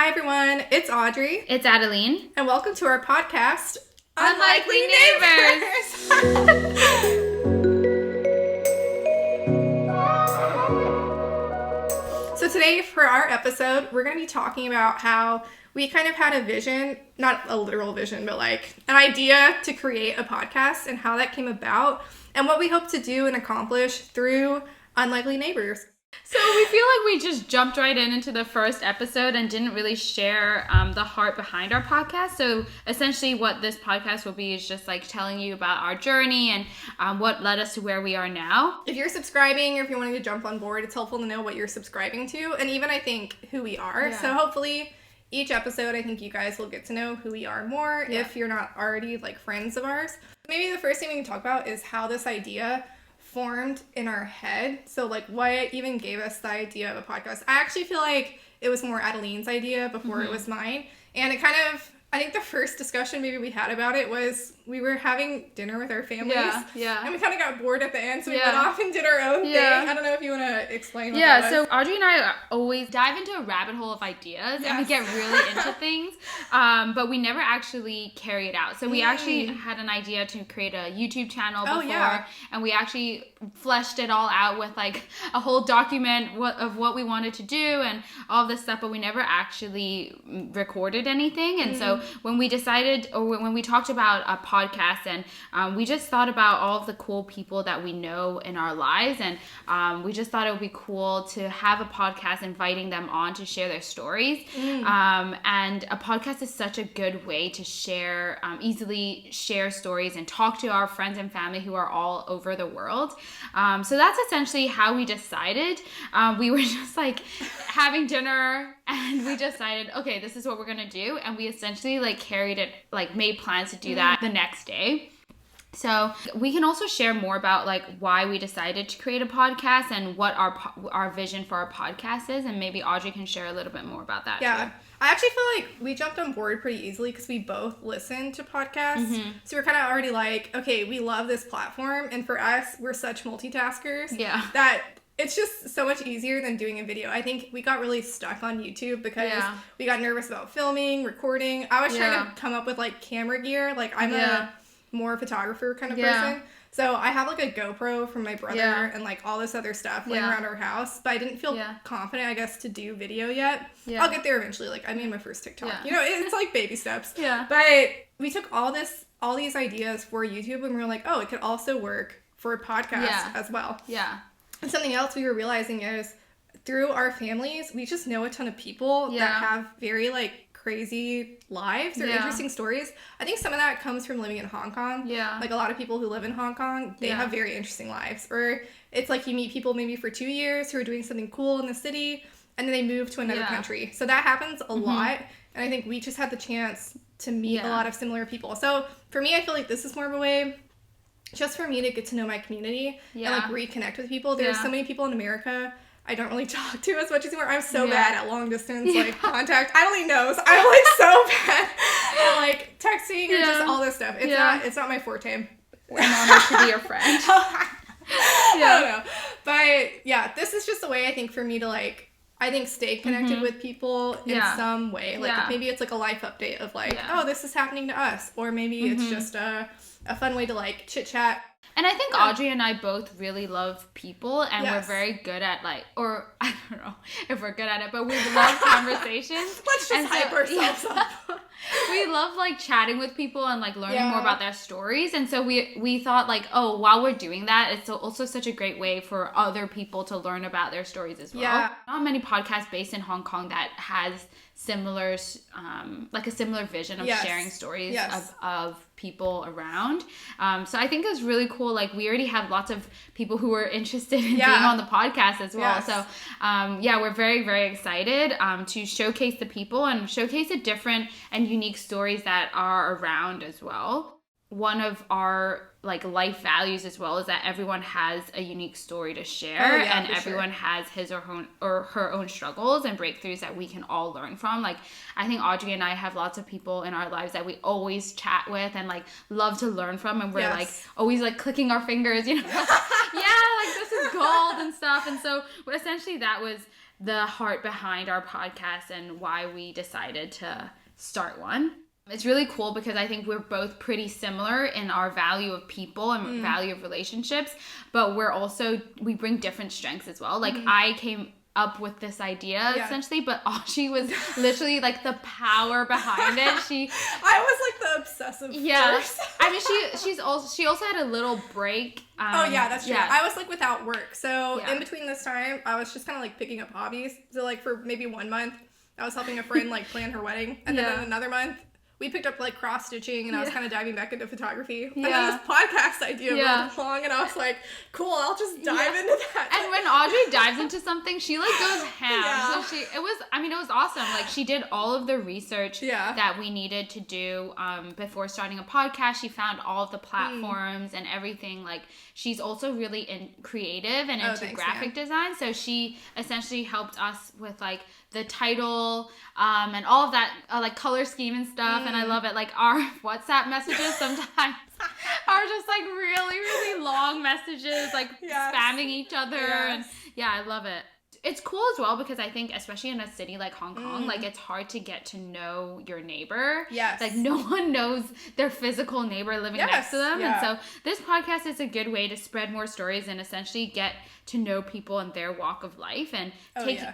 Hi everyone, it's Audrey. It's Adeline. And welcome to our podcast, Unlikely Neighbors. So today for our episode, we're going to be talking about how we kind of had a vision, not a literal vision, but like an idea to create a podcast and how that came about and what we hope to do and accomplish through Unlikely Neighbors. So we feel like we just jumped right into the first episode and didn't really share the heart behind our podcast. So essentially what this podcast will be is just like telling you about our journey and what led us to where we are now. If you're subscribing or if you're wanting to jump on board, it's helpful to know what you're subscribing to and even I think who we are. Yeah. So hopefully each episode, I think you guys will get to know who we are more if you're not already like friends of ours. Maybe the first thing we can talk about is how this idea formed in our head. So like what even gave us the idea of a podcast. I actually feel like it was more Adeline's idea before it was mine. And it kind of, I think the first discussion maybe we had about it was we were having dinner with our families. Yeah. And we kind of got bored at the end, so we went off and did our own thing. I don't know if you want to explain what that was. So Audrey and I always dive into a rabbit hole of ideas and we get really into things, but we never actually carry it out. So we actually had an idea to create a YouTube channel before, and we actually fleshed it all out with like a whole document of what we wanted to do and all of this stuff, but we never actually recorded anything. And so when we decided, or when we talked about a podcast, and we just thought about all of the cool people that we know in our lives, and we just thought it would be cool to have a podcast inviting them on to share their stories. And a podcast is such a good way to share, easily share stories and talk to our friends and family who are all over the world. So that's essentially how we decided. We were just like having dinner and we decided, okay, this is what we're gonna do, and we essentially like carried it, like made plans to do that the next day. So we can also share more about like why we decided to create a podcast and what our vision for our podcast is, and maybe Audrey can share a little bit more about that too. I actually feel like we jumped on board pretty easily because we both listen to podcasts. So we're kind of already like, okay, we love this platform, and for us, we're such multitaskers that it's just so much easier than doing a video. I think we got really stuck on YouTube because we got nervous about filming, recording. I was trying to come up with like camera gear. Like I'm a more photographer kind of person. So I have like a GoPro from my brother and like all this other stuff laying around our house, but I didn't feel confident, I guess, to do video yet. I'll get there eventually. Like I made my first TikTok. You know, it's like baby steps. But we took all these ideas for YouTube, and we were like, oh, it could also work for a podcast as well. And something else we were realizing is through our families, we just know a ton of people that have very like crazy lives or interesting stories. I think some of that comes from living in Hong Kong. Like a lot of people who live in Hong Kong, they have very interesting lives. Or it's like you meet people maybe for 2 years who are doing something cool in the city, and then they move to another country. So that happens a lot. And I think we just had the chance to meet a lot of similar people. So for me, I feel like this is more of a way just for me to get to know my community and like reconnect with people. There's so many people in America I don't really talk to as much anymore. I'm so bad at long distance like contact. Adeline knows. I'm like so bad at like texting or just all this stuff. It's not my forte. We're honored to be your friend. I don't know. But this is just a way I think for me to like, I think stay connected with people in some way. Like maybe it's like a life update of like, oh, this is happening to us. Or maybe it's just a fun way to like chit chat. And I think Audrey and I both really love people, and we're very good at like, or I don't know if we're good at it, but we love conversations. Let's just hype ourselves up. We love like chatting with people and like learning more about their stories. And so we thought like, oh, while we're doing that, it's also such a great way for other people to learn about their stories as well. Not many podcasts based in Hong Kong that has similar, like a similar vision of sharing stories of people around. So I think it's really cool. Like we already have lots of people who are interested in being on the podcast as well. So we're very, very excited to showcase the people and showcase the different and unique stories that are around as well. One of our like life values as well is that everyone has a unique story to share, and everyone has his or her own struggles and breakthroughs that we can all learn from. Like I think Audrey and I have lots of people in our lives that we always chat with and like love to learn from, and we're like always like clicking our fingers, you know, like this is gold and stuff. And so essentially that was the heart behind our podcast and why we decided to start one. It's really cool because I think we're both pretty similar in our value of people and value of relationships, but we bring different strengths as well. Like I came up with this idea essentially, but Audrey was literally like the power behind it. I was like the obsessive person. I mean she also had a little break. That's true. I was like without work, so in between this time I was just kind of like picking up hobbies. So like for maybe 1 month I was helping a friend like plan her wedding, and then in another month we picked up like cross stitching, and I was kind of diving back into photography. And then this podcast idea went along, and I was like, cool, I'll just dive into that. And when Audrey dives into something, she like goes ham. So it was awesome. Like she did all of the research that we needed to do before starting a podcast. She found all of the platforms and everything. Like she's also really creative and into graphic design. So she essentially helped us with like the title and all of that like color scheme and stuff. And I love it. Like our WhatsApp messages sometimes are just like really, really long messages, like spamming each other. And I love it. It's cool as well because I think, especially in a city like Hong Kong, like it's hard to get to know your neighbor. Yes. Like no one knows their physical neighbor living next to them. And so this podcast is a good way to spread more stories and essentially get to know people in their walk of life and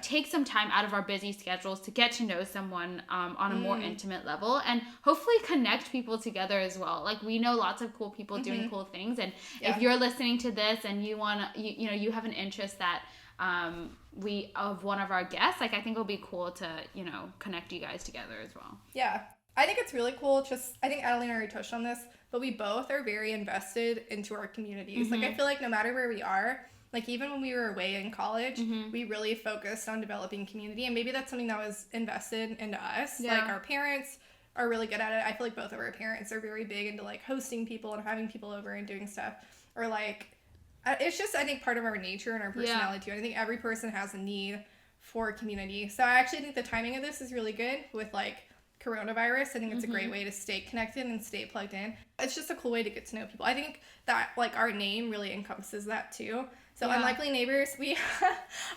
take some time out of our busy schedules to get to know someone on a more intimate level and hopefully connect people together as well. Like we know lots of cool people doing cool things, and if you're listening to this and you want to, you have an interest that of one of our guests, like I think it'll be cool to connect you guys together as well. Yeah, I think it's really cool. I think Adeline already touched on this, but we both are very invested into our communities. Like I feel like no matter where we are, like even when we were away in college, we really focused on developing community, and maybe that's something that was invested into us. Like our parents are really good at it. I feel like both of our parents are very big into like hosting people and having people over and doing stuff, or like it's just, I think, part of our nature and our personality too. I think every person has a need for community. So I actually think the timing of this is really good with like coronavirus. I think it's a great way to stay connected and stay plugged in. It's just a cool way to get to know people. I think that like our name really encompasses that too. So Unlikely Neighbors, I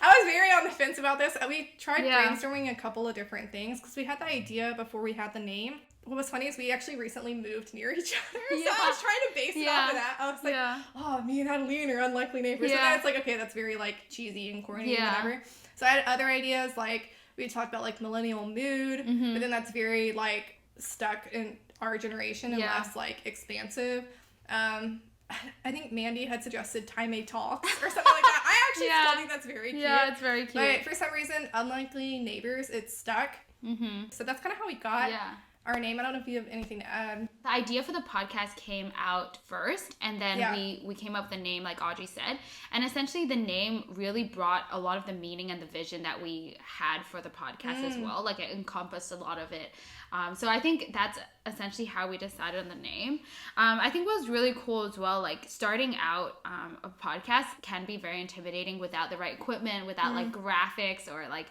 was very on the fence about this. We tried brainstorming a couple of different things because we had the idea before we had the name. What was funny is we actually recently moved near each other. So I was trying to base it off of that. I was like, oh, me and Adeline are Unlikely Neighbors. And then it's like, okay, that's very like cheesy and corny and whatever. So I had other ideas, like we talked about like millennial mood, but then that's very like stuck in our generation and less like expansive. I think Mandy had suggested Time A Talks or something like that. I actually still think that's very cute. Yeah, it's very cute. But for some reason, Unlikely Neighbors, it's stuck. So that's kind of how we got our name. I don't know if you have anything to add. The idea for the podcast came out first, and then we came up with the name, like Audrey said. And essentially the name really brought a lot of the meaning and the vision that we had for the podcast as well. Like it encompassed a lot of it. So I think that's essentially how we decided on the name. I think what was really cool as well, like starting out a podcast can be very intimidating without the right equipment, without like graphics or like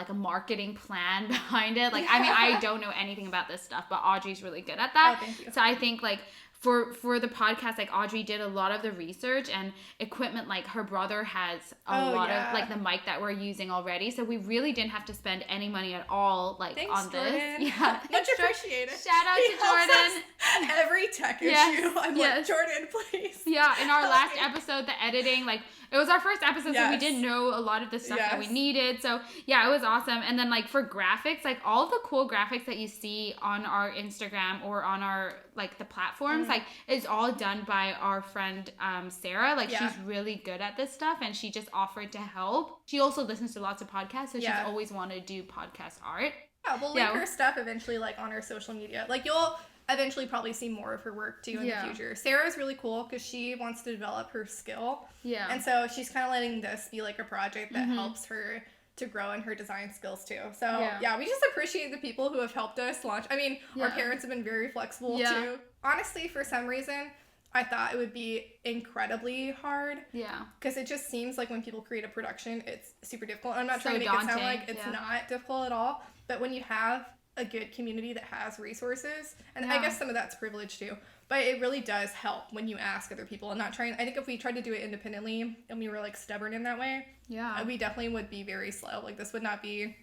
a marketing plan behind it. Like, I mean, I don't know anything about this stuff, but Audrey's really good at that. Oh, thank you. So I think like for the podcast, like Audrey did a lot of the research and equipment. Like her brother has a lot of like the mic that we're using already, so we really didn't have to spend any money at all like on Jordan. This. Yeah, much appreciated. Shout out to Jordan. Every tech issue, I'm like, Jordan, please. Yeah, in our last episode, the editing, like it was our first episode, so we didn't know a lot of the stuff that we needed. So yeah, it was awesome. And then like for graphics, like all of the cool graphics that you see on our Instagram or on our like the platforms, like it's all done by our friend Sarah. Like she's really good at this stuff, and she just offered to help. She also listens to lots of podcasts, so she's always wanted to do podcast art. Yeah, we'll link her stuff eventually like on our social media. Like you'll eventually probably see more of her work too in the future. Sarah's really cool because she wants to develop her skill. Yeah. And so she's kind of letting this be like a project that helps her to grow in her design skills too. So we just appreciate the people who have helped us launch. I mean, our parents have been very flexible too. Honestly, for some reason, I thought it would be incredibly hard. Yeah. Because it just seems like when people create a production, it's super difficult. I'm not trying to make it sound like it's not difficult at all. But when you have a good community that has resources. And I guess some of that's privilege too. But it really does help when you ask other people and not trying. I think if we tried to do it independently and we were like stubborn in that way, we definitely would be very slow. Like this would not be,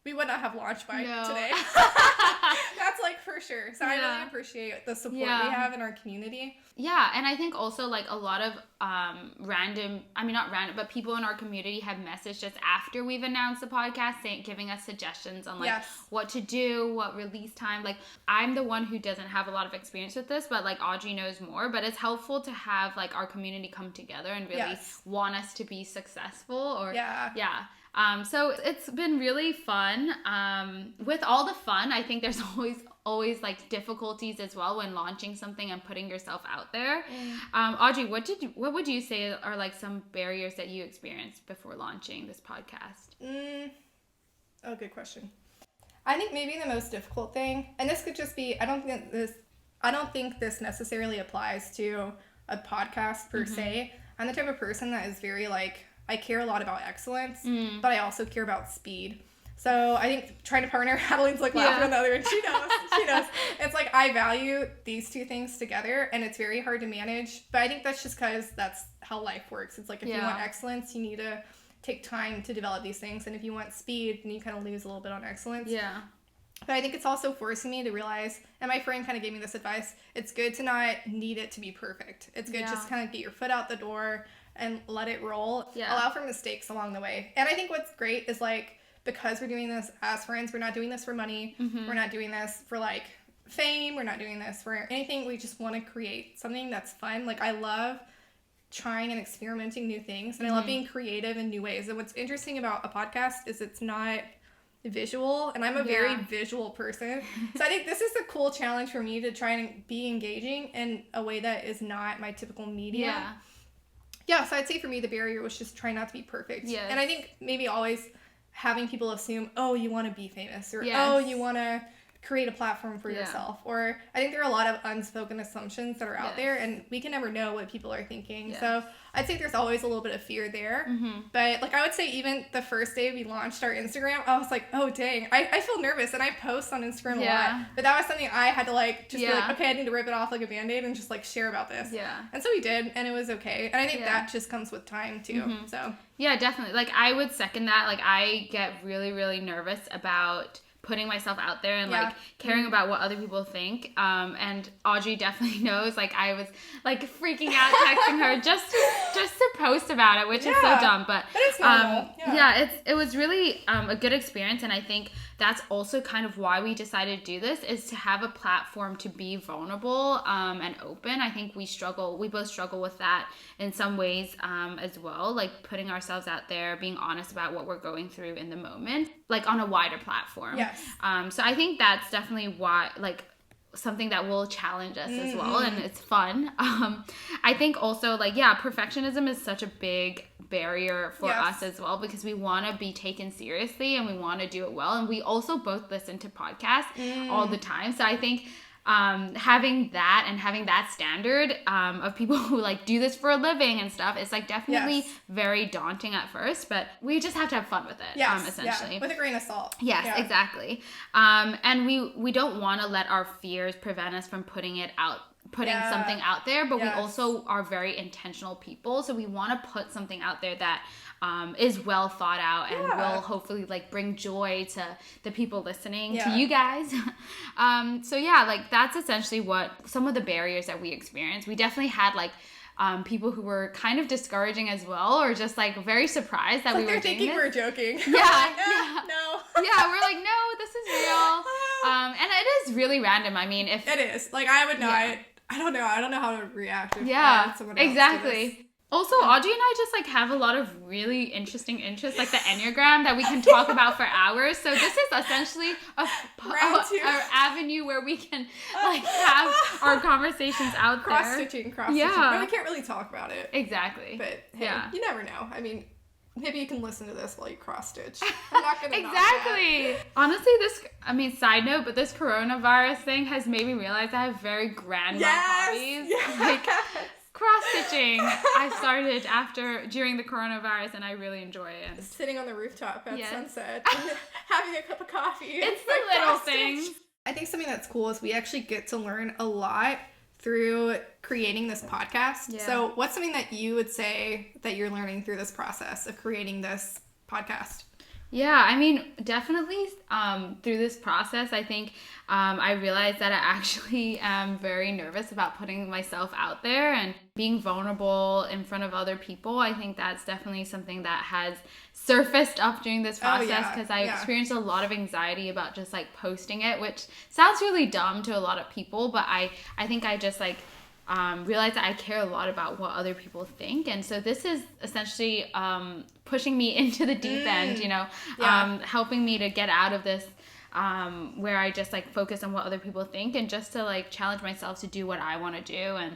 we would not have launched by today. That's like for sure. So I really appreciate the support we have in our community. Yeah, and I think also like a lot of but people in our community have messaged us after we've announced the podcast, giving us suggestions on like what to do, what release time. Like I'm the one who doesn't have a lot of experience with this, but like Audrey knows more. But it's helpful to have like our community come together and really want us to be successful. Or so it's been really fun. With all the fun, I think there's always like difficulties as well when launching something and putting yourself out there. Audrey, what would you say are like some barriers that you experienced before launching this podcast? Oh, good question. I think maybe the most difficult thing, and this could just be, I don't think this necessarily applies to a podcast per se. I'm the type of person that is very like, I care a lot about excellence, but I also care about speed. So I think trying to partner, Adeline's like laughing on the other end. She knows. It's like I value these two things together, and it's very hard to manage. But I think that's just because that's how life works. It's like if you want excellence, you need to take time to develop these things. And if you want speed, then you kind of lose a little bit on excellence. Yeah. But I think it's also forcing me to realize, and my friend kind of gave me this advice, it's good to not need it to be perfect. It's good just kind of get your foot out the door and let it roll. Allow for mistakes along the way. And I think what's great is like, because we're doing this as friends, we're not doing this for money. We're not doing this for like fame. We're not doing this for anything. We just want to create something that's fun. Like I love trying and experimenting new things, and I love being creative in new ways. And what's interesting about a podcast is it's not visual, and I'm a very visual person. So I think this is a cool challenge for me to try and be engaging in a way that is not my typical media. So I'd say for me the barrier was just trying not to be perfect. And I think maybe always having people assume, oh, you want to be famous, or oh, you want to create a platform for yourself. Or I think there are a lot of unspoken assumptions that are out there, and we can never know what people are thinking. So I'd say there's always a little bit of fear there. But like I would say even the first day we launched our Instagram, I was like, oh dang, I feel nervous, and I post on Instagram a lot. But that was something I had to like just be like, okay, I need to rip it off like a Band-Aid and just like share about this. And so we did, and it was okay. And I think that just comes with time too. So yeah, definitely. Like I would second that. Like I get really, really nervous about putting myself out there and like caring about what other people think. And Audrey definitely knows, like I was like freaking out texting her just to post about it, which is so dumb, but it's normal. It was really a good experience. And I think that's also kind of why we decided to do this, is to have a platform to be vulnerable and open. I think we both struggle with that in some ways as well, like putting ourselves out there, being honest about what we're going through in the moment, like on a wider platform. So I think that's definitely why, like, something that will challenge us as well, and it's fun. I think also like perfectionism is such a big barrier for us as well, because we want to be taken seriously and we want to do it well, and we also both listen to podcasts all the time. So I think having that standard of people who like do this for a living and stuff, it's like definitely very daunting at first, but we just have to have fun with it, essentially. With a grain of salt. Exactly. And we don't want to let our fears prevent us from putting something out there, but we also are very intentional people, so we want to put something out there that is well thought out and will hopefully like bring joy to the people listening, to you guys. So like that's essentially what some of the barriers that we experienced. We definitely had like people who were kind of discouraging as well, or just like very surprised that we were doing this. We're joking. No. We're like, no, this is real. And it is really random. I mean, if it is, like, I would not. I don't know how to react if someone else exactly. did this. Also, Audrey and I just like have a lot of really interesting interests, like the Enneagram, that we can talk about for hours. So this is essentially a avenue where we can like have our conversations out there. Cross-stitching. But we can't really talk about it. Exactly. But hey, you never know. I mean, maybe you can listen to this while you cross-stitch. I'm not going to exactly. Honestly, side note, but this coronavirus thing has made me realize I have very grandma hobbies. Like, cross-stitching I started during the coronavirus, and I really enjoy it. Sitting on the rooftop at sunset and having a cup of coffee. It's the little things. I think something that's cool is we actually get to learn a lot through creating this podcast. Yeah. So what's something that you would say that you're learning through this process of creating this podcast? Yeah, I mean, definitely through this process, I think I realized that I actually am very nervous about putting myself out there and being vulnerable in front of other people. I think that's definitely something that has surfaced up during this process because I experienced a lot of anxiety about just like posting it, which sounds really dumb to a lot of people, but I think I just like realize that I care a lot about what other people think, and so this is essentially pushing me into the deep end, you know, helping me to get out of this where I just like focus on what other people think, and just to like challenge myself to do what I want to do, and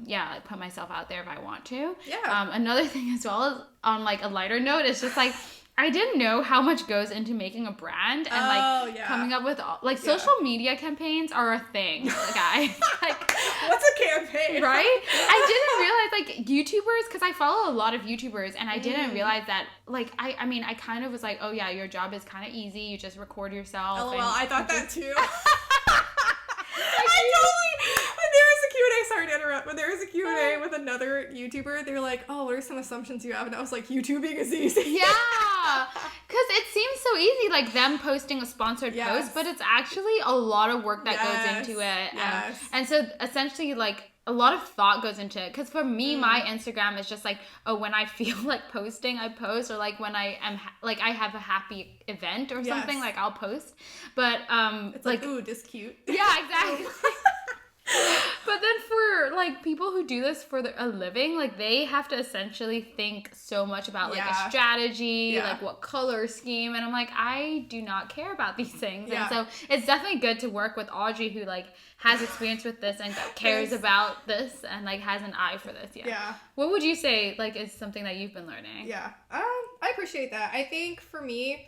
like put myself out there if I want to. Another thing as well is, on like a lighter note, is just like I didn't know how much goes into making a brand, and coming up with social media campaigns are a thing, guys. Like, what's a campaign? Right? I didn't realize like YouTubers, because I follow a lot of YouTubers, and I didn't realize that like I mean I kind of was like, oh yeah, your job is kind of easy. You just record yourself. LOL, I thought that too. Sorry to interrupt, but there was a Q&A with another YouTuber. They were like, oh, what are some assumptions you have? And I was like, YouTubing is easy. Yeah, because it seems so easy, like them posting a sponsored post, but it's actually a lot of work that goes into it. And so essentially, like, a lot of thought goes into it. Because for me, my Instagram is just like, oh, when I feel like posting, I post, or like when I am I have a happy event or something, like I'll post. But it's like, ooh, this cute. Yeah, exactly. But then for like people who do this for a living, like they have to essentially think so much about like a strategy, like what color scheme, and I'm like, I do not care about these things. And so it's definitely good to work with Audrey, who like has experience with this and cares about this and like has an eye for this. What would you say like is something that you've been learning? I appreciate that. I think for me,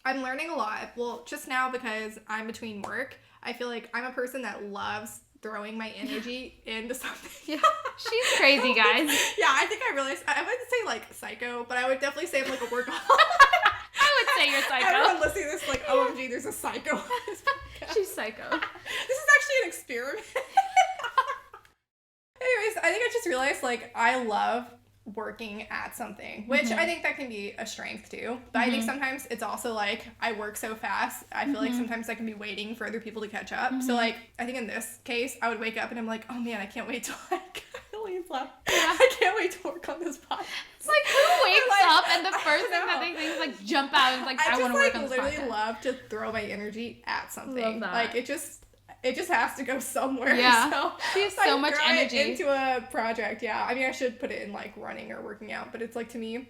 I'm learning a lot. Well, just now because I'm between work, I feel like I'm a person that loves throwing my energy into something. She's crazy, guys. I think I realized, I wouldn't say like psycho, but I would definitely say I'm like a workaholic. I would say you're psycho. Everyone listening to this like, OMG, there's a psycho on this podcast. She's psycho. This is actually an experiment. Anyways, I think I just realized like I love working at something, which I think that can be a strength too, but I think sometimes it's also like I work so fast, I feel like sometimes I can be waiting for other people to catch up. So like I think in this case I would wake up and I'm like, oh man, I can't wait till like I can't wait to work on this podcast. It's like, who wakes up and the first thing that they think is like jump out and like I want to work on this podcast. I literally love to throw my energy at something. Like it just has to go somewhere. So she has so much energy into a project. I mean, I should put it in like running or working out, but it's like, to me,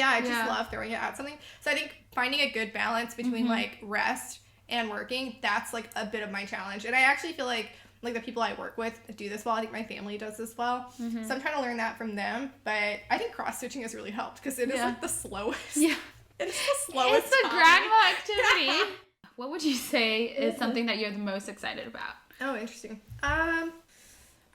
I just love throwing it at something. So I think finding a good balance between like rest and working, that's like a bit of my challenge. And I actually feel like the people I work with do this well. I think my family does this well. So I'm trying to learn that from them. But I think cross stitching has really helped because it is like the slowest. It's the slowest. It's a grandma activity. What would you say is something that you're the most excited about? Oh, interesting. I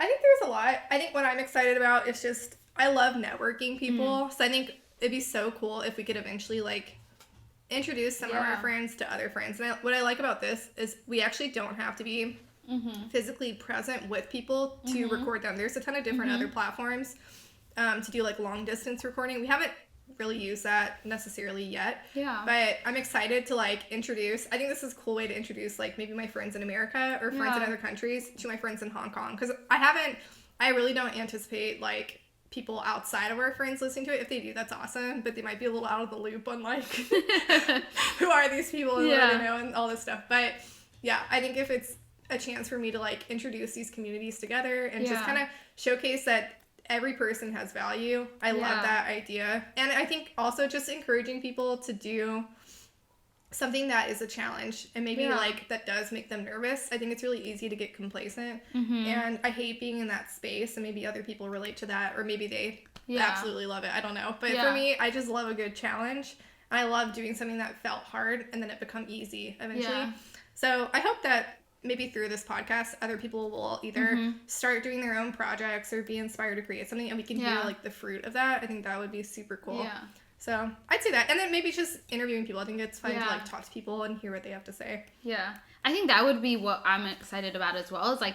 think there's a lot. I think what I'm excited about is just, I love networking people. So I think it'd be so cool if we could eventually like introduce some of our friends to other friends. And what I like about this is we actually don't have to be physically present with people to record them. There's a ton of different other platforms to do like long distance recording. We haven't really use that necessarily yet, but I'm excited to like introduce, I think this is a cool way to introduce like maybe my friends in America or friends in other countries to my friends in Hong Kong, because I really don't anticipate like people outside of our friends listening to it. If they do, that's awesome, but they might be a little out of the loop on like who are these people and what do they know and all this stuff. But I think if it's a chance for me to like introduce these communities together and just kind of showcase that every person has value. I love that idea. And I think also just encouraging people to do something that is a challenge and maybe like that does make them nervous. I think it's really easy to get complacent. And I hate being in that space, and maybe other people relate to that, or maybe they absolutely love it. I don't know. But for me, I just love a good challenge. And I love doing something that felt hard and then it become easy eventually. So I hope that maybe through this podcast, other people will either start doing their own projects or be inspired to create something, and we can hear like the fruit of that. I think that would be super cool. Yeah. So I'd say that. And then maybe just interviewing people. I think it's fun to like talk to people and hear what they have to say. Yeah. I think that would be what I'm excited about as well, is like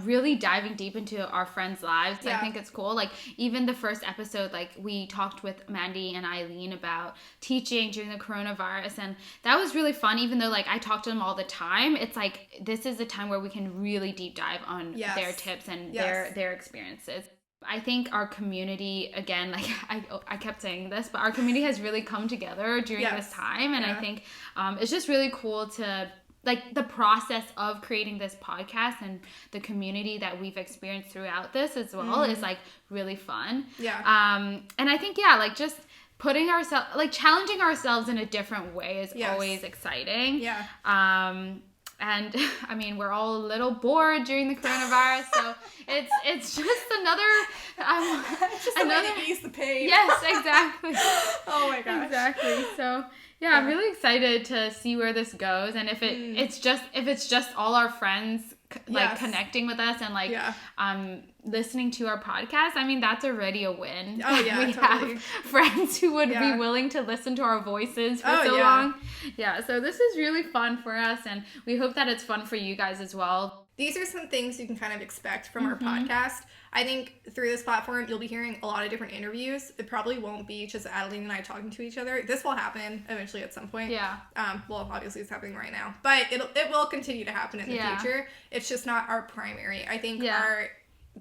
really diving deep into our friends' lives. Yeah. I think it's cool. Like even the first episode, like we talked with Mandy and Eileen about teaching during the coronavirus, and that was really fun. Even though like I talk to them all the time, it's like this is a time where we can really deep dive on their tips and their experiences. I think our community, again, like I kept saying this, but our community has really come together during this time, and I think it's just really cool to, like, the process of creating this podcast and the community that we've experienced throughout this as well is like really fun. Yeah. And I think like just putting ourselves, like challenging ourselves in a different way is always exciting. Yeah. And I mean, we're all a little bored during the coronavirus, so it's just another it's just another way to ease the pain. Yes, exactly. Oh my gosh. Exactly. So yeah, I'm really excited to see where this goes, and if it's just all our friends like connecting with us and like listening to our podcast, I mean, that's already a win. Oh yeah, we totally. have friends who would be willing to listen to our voices for so long. Yeah, so this is really fun for us, and we hope that it's fun for you guys as well. These are some things you can kind of expect from our podcast. I think through this platform, you'll be hearing a lot of different interviews. It probably won't be just Adeline and I talking to each other. This will happen eventually at some point. Yeah. Well, obviously it's happening right now, but it will continue to happen in the future. It's just not our primary. I think our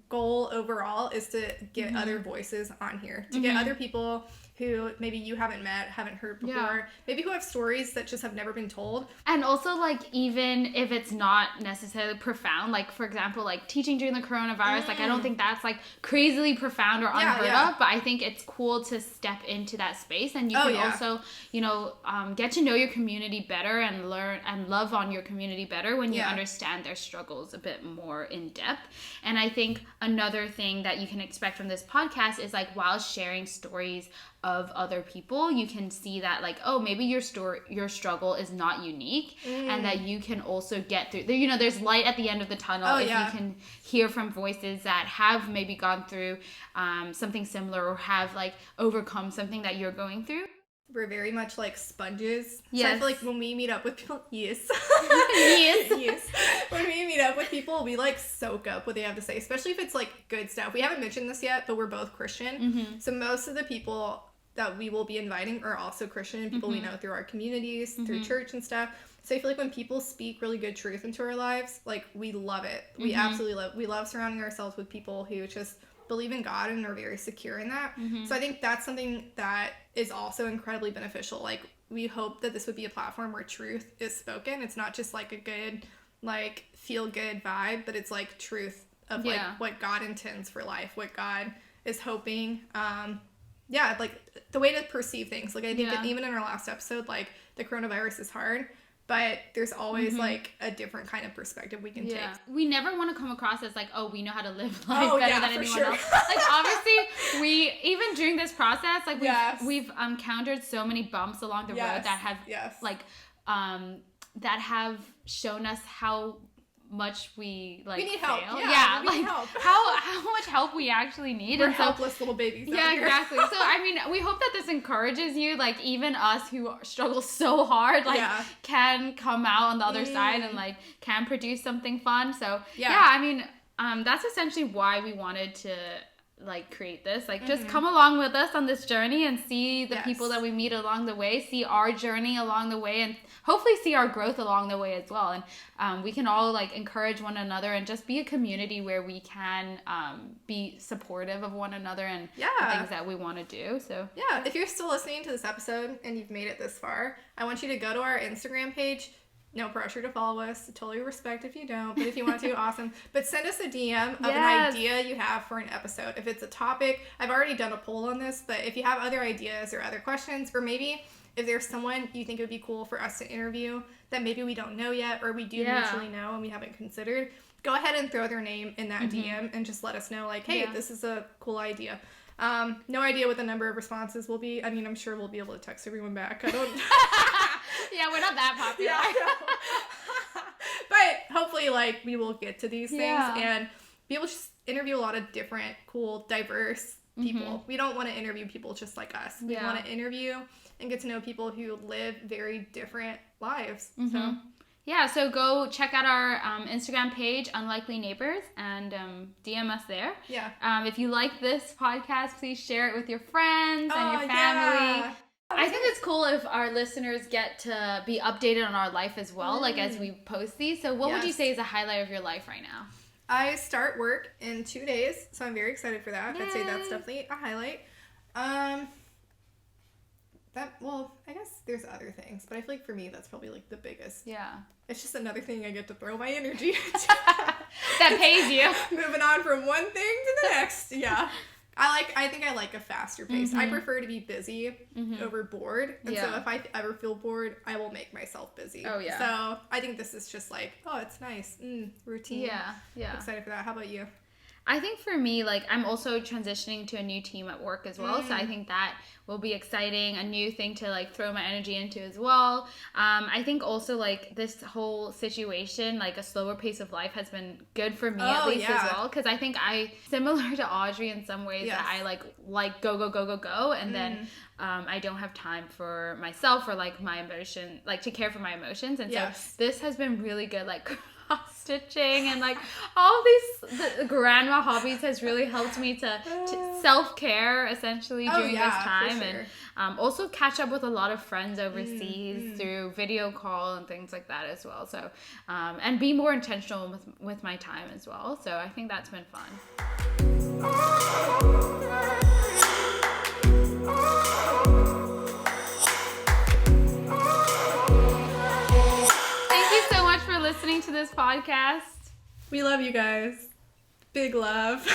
goal overall is to get other voices on here, to get other people who maybe you haven't met, haven't heard before, maybe who have stories that just have never been told. And also, like, even if it's not necessarily profound, like, for example, like, teaching during the coronavirus, like, I don't think that's, like, crazily profound or unheard of, but I think it's cool to step into that space, and you can also, you know, get to know your community better and learn and love on your community better when you understand their struggles a bit more in depth. And I think another thing that you can expect from this podcast is, like, while sharing stories of other people, you can see that, like, oh, maybe your struggle is not unique, and that you can also get through, you know, there's light at the end of the tunnel if you can hear from voices that have maybe gone through something similar or have, like, overcome something that you're going through. We're very much like sponges. Yes. So I feel like when we meet up with people, yes. When we meet up with people, we like soak up what they have to say, especially if it's like good stuff. We haven't mentioned this yet, but we're both Christian. So most of the people that we will be inviting are also Christian, and people we know through our communities, through church and stuff. So I feel like when people speak really good truth into our lives, like, we love it. We absolutely love surrounding ourselves with people who just believe in God and are very secure in that. So I think that's something that is also incredibly beneficial. Like, we hope that this would be a platform where truth is spoken. It's not just like a good, like, feel good vibe, but it's like truth of like what God intends for life, what God is hoping. Like the way to perceive things. Like, I think that even in our last episode, like, the coronavirus is hard, but there's always like a different kind of perspective we can take. We never want to come across as like, oh, we know how to live life better than anyone else. Like, obviously, we, even during this process, like, we've encountered so many bumps along the road that have like that have shown us how much we like we need help. Fail. We need help. how much help we actually need. We're helpless little babies. Exactly. So I mean, we hope that this encourages you, like, even us who struggle so hard, like, can come out on the other side and like can produce something fun. So I mean, that's essentially why we wanted to like create this. Like, just come along with us on this journey and see the people that we meet along the way, see our journey along the way, and hopefully see our growth along the way as well. And we can all like encourage one another and just be a community where we can be supportive of one another and the things that we want to do. So if you're still listening to this episode and you've made it this far, I want you to go to our Instagram page. No pressure to follow us. Totally respect if you don't, but if you want to, awesome. But send us a DM of an idea you have for an episode. If it's a topic, I've already done a poll on this, but if you have other ideas or other questions, or maybe if there's someone you think it would be cool for us to interview that maybe we don't know yet, or we do mutually know and we haven't considered, go ahead and throw their name in that DM and just let us know, like, hey, this is a cool idea. No idea what the number of responses will be. I mean, I'm sure we'll be able to text everyone back. I don't... we're not that popular. But eventually, like, we will get to these things and be able to just interview a lot of different, cool, diverse people. We don't want to interview people just like us. We want to interview and get to know people who live very different lives. So yeah, so go check out our Instagram page, Unlikely Neighbors, and DM us there. Yeah. If you like this podcast, please share it with your friends and your family. Yeah. I think it's cool if our listeners get to be updated on our life as well, like as we post these. So what would you say is a highlight of your life right now? I start work in 2 days, so I'm very excited for that. Yay. I'd say that's definitely a highlight. I guess there's other things, but I feel like for me, that's probably like the biggest. Yeah. It's just another thing I get to throw my energy into. That pays you. Moving on from one thing to the next. Yeah. I think I like a faster pace. I prefer to be busy over bored. And so if I ever feel bored, I will make myself busy. Oh, yeah. So I think this is just like, oh, it's nice. Routine. Yeah. I'm excited for that. How about you? I think for me, like, I'm also transitioning to a new team at work as well. So I think that will be exciting, a new thing to, like, throw my energy into as well. I think also, like, this whole situation, like, a slower pace of life has been good for me at least as well. Because I think similar to Audrey in some ways, that I, like go. And then I don't have time for myself or, like, my emotion, like, to care for my emotions. And so this has been really good, like, stitching and like all these the grandma hobbies has really helped me to self-care essentially during this time, and also catch up with a lot of friends overseas through video call and things like that as well. So and be more intentional with my time as well. So I think that's been fun. Listening to this podcast. We love you guys. Big love.